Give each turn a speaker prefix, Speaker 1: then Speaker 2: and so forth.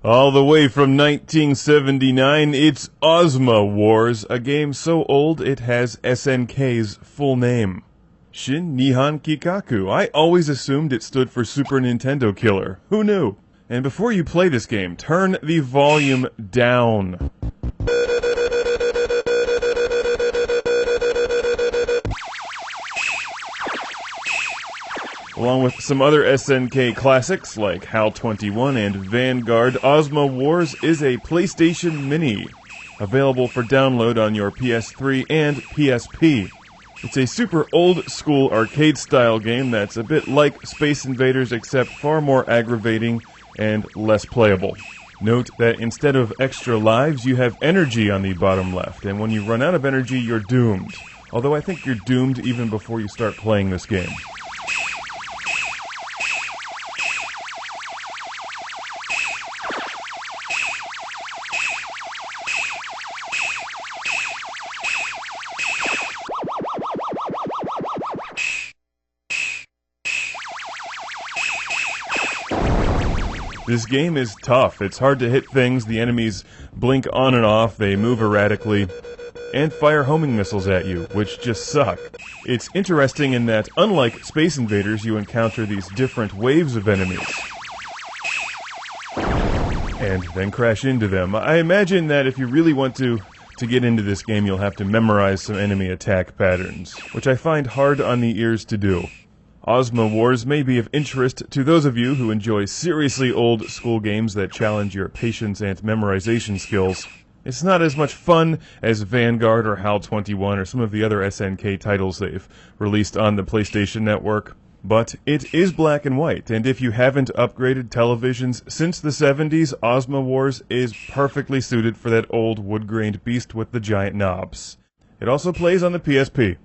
Speaker 1: All the way from 1979, it's OZMA Wars, a game so old it has SNK's full name. Shin Nihon Kikaku. I always assumed it stood for Super Nintendo Killer. Who knew? And before you play this game, turn the volume down. Along with some other SNK classics like HAL 21 and Vanguard, OZMA Wars is a PlayStation Mini, available for download on your PS3 and PSP. It's a super old-school arcade-style game that's a bit like Space Invaders except far more aggravating and less playable. Note that instead of extra lives, you have energy on the bottom left, and when you run out of energy, you're doomed. Although I think you're doomed even before you start playing this game. This game is tough. It's hard to hit things, the enemies blink on and off, they move erratically, and fire homing missiles at you, which just suck. It's interesting in that, unlike Space Invaders, you encounter these different waves of enemies, and then crash into them. I imagine that if you really want to get into this game, you'll have to memorize some enemy attack patterns, which I find hard on the ears to do. OZMA Wars may be of interest to those of you who enjoy seriously old-school games that challenge your patience and memorization skills. It's not as much fun as Vanguard or HAL 21 or some of the other SNK titles they've released on the PlayStation Network, but it is black and white, and if you haven't upgraded televisions since the 70s, OZMA Wars is perfectly suited for that old wood-grained beast with the giant knobs. It also plays on the PSP.